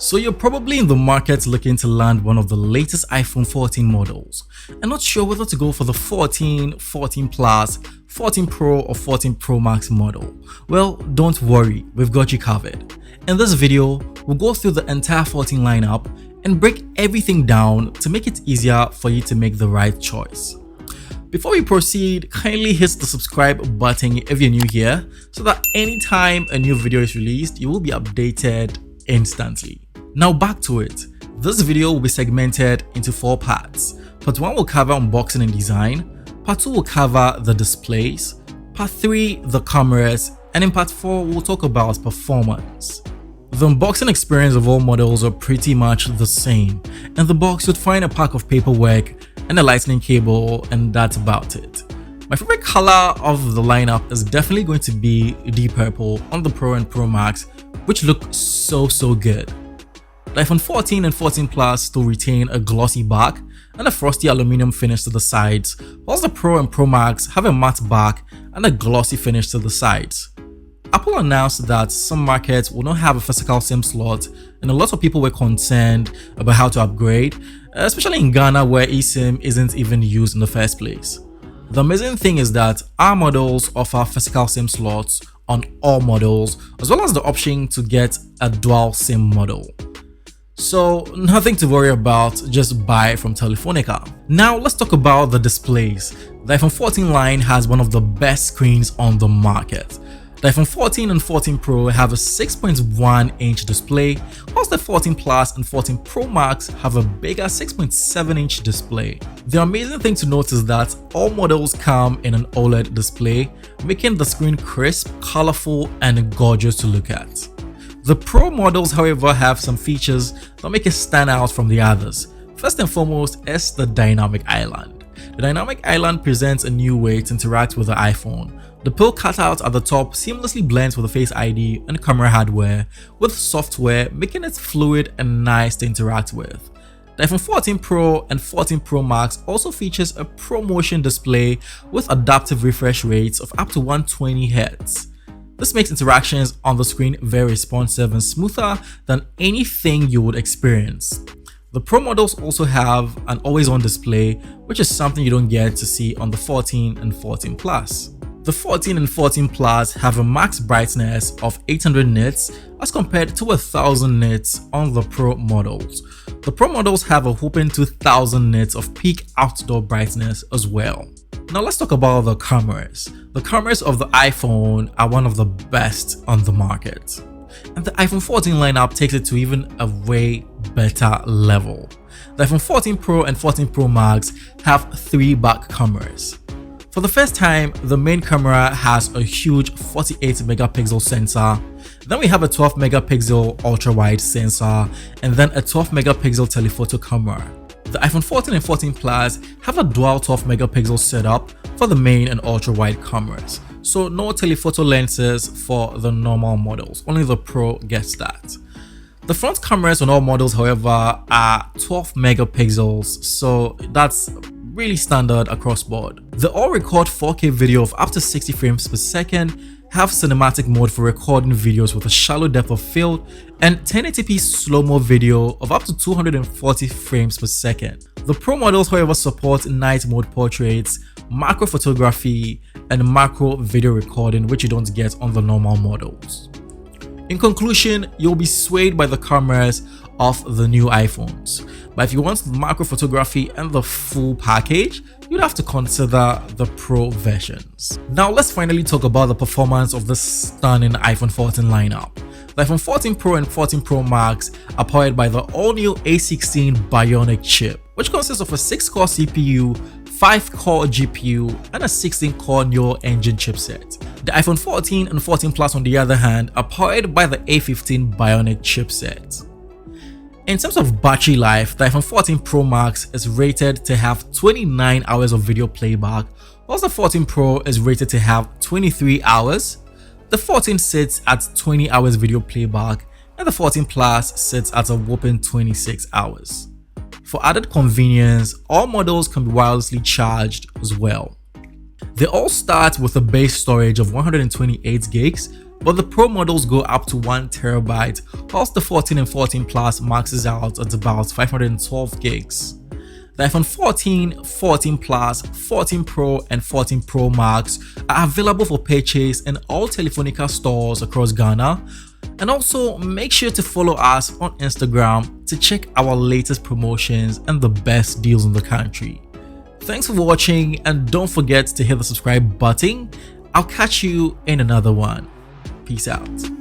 So you're probably in the market looking to land one of the latest iPhone 14 models and not sure whether to go for the 14, 14 Plus, 14 Pro or 14 Pro Max model. Well, don't worry, we've got you covered. In this video, we'll go through the entire 14 lineup and break everything down to make it easier for you to make the right choice. Before we proceed, kindly hit the subscribe button if you're new here so that anytime a new video is released, you will be updated instantly. Now back to it. This video will be segmented into 4 parts. Part 1 will cover unboxing and design, Part 2 will cover the displays, Part 3 the cameras, and in Part 4 we'll talk about performance. The unboxing experience of all models are pretty much the same. In the box you'd find a pack of paperwork and a lightning cable, and that's about it. My favorite color of the lineup is definitely going to be deep purple on the Pro and Pro Max, which look so good. The iPhone 14 and 14 Plus still retain a glossy back and a frosty aluminum finish to the sides, whilst the Pro and Pro Max have a matte back and a glossy finish to the sides. Apple announced that some markets will not have a physical SIM slot, and a lot of people were concerned about how to upgrade, especially in Ghana where eSIM isn't even used in the first place. The amazing thing is that our models offer physical SIM slots on all models, as well as the option to get a dual SIM model. So nothing to worry about, just buy from Telefonika. Now let's talk about the displays. The iPhone 14 line has one of the best screens on the market. The iPhone 14 and 14 Pro have a 6.1-inch display, whilst the 14 Plus and 14 Pro Max have a bigger 6.7-inch display. The amazing thing to note is that all models come in an OLED display, making the screen crisp, colorful, and gorgeous to look at. The Pro models, however, have some features that make it stand out from the others. First and foremost is the Dynamic Island. The Dynamic Island presents a new way to interact with the iPhone. The pill cutout at the top seamlessly blends with the Face ID and camera hardware, with software making it fluid and nice to interact with. The iPhone 14 Pro and 14 Pro Max also features a ProMotion display with adaptive refresh rates of up to 120Hz. This makes interactions on the screen very responsive and smoother than anything you would experience. The Pro models also have an always-on display, which is something you don't get to see on the 14 and 14 Plus. The 14 and 14 Plus have a max brightness of 800 nits as compared to 1000 nits on the Pro models. The Pro models have a whopping 2000 nits of peak outdoor brightness as well. Now let's talk about the cameras. The cameras of the iPhone are one of the best on the market, and the iPhone 14 lineup takes it to even a way better level. The iPhone 14 Pro and 14 Pro Max have 3 back cameras. For the first time, the main camera has a huge 48 megapixel sensor. Then we have a 12 megapixel ultra-wide sensor, and then a 12 megapixel telephoto camera. The iPhone 14 and 14 Plus have a dual 12 megapixel setup for the main and ultra-wide cameras. So no telephoto lenses for the normal models, only the Pro gets that. The front cameras on all models, however, are 12 megapixels, so that's really standard across board. They all record 4K video of up to 60 frames per second, have cinematic mode for recording videos with a shallow depth of field, and 1080p slow-mo video of up to 240 frames per second. The Pro models, however, support night mode portraits, macro photography, and macro video recording, which you don't get on the normal models. In conclusion, you'll be swayed by the cameras of the new iPhones, but if you want the macro photography and the full package, you'd have to consider the Pro versions. Now let's finally talk about the performance of this stunning iPhone 14 lineup. The iPhone 14 Pro and 14 Pro Max are powered by the all-new A16 Bionic chip, which consists of a 6-core CPU, 5-core GPU, and a 16-core neural engine chipset. The iPhone 14 and 14 Plus, on the other hand, are powered by the A15 Bionic chipset. In terms of battery life, the iPhone 14 Pro Max is rated to have 29 hours of video playback, whilst the 14 Pro is rated to have 23 hours. The 14 sits at 20 hours video playback, and the 14 Plus sits at a whopping 26 hours. For added convenience, all models can be wirelessly charged as well. They all start with a base storage of 128 gigs, but the Pro models go up to 1TB, whilst the 14 and 14 Plus maxes out at about 512 gigs. The iPhone 14, 14 Plus, 14 Pro and 14 Pro Max are available for purchase in all Telefonika stores across Ghana. And also make sure to follow us on Instagram to check our latest promotions and the best deals in the country. Thanks for watching, and don't forget to hit the subscribe button. I'll catch you in another one. Peace out.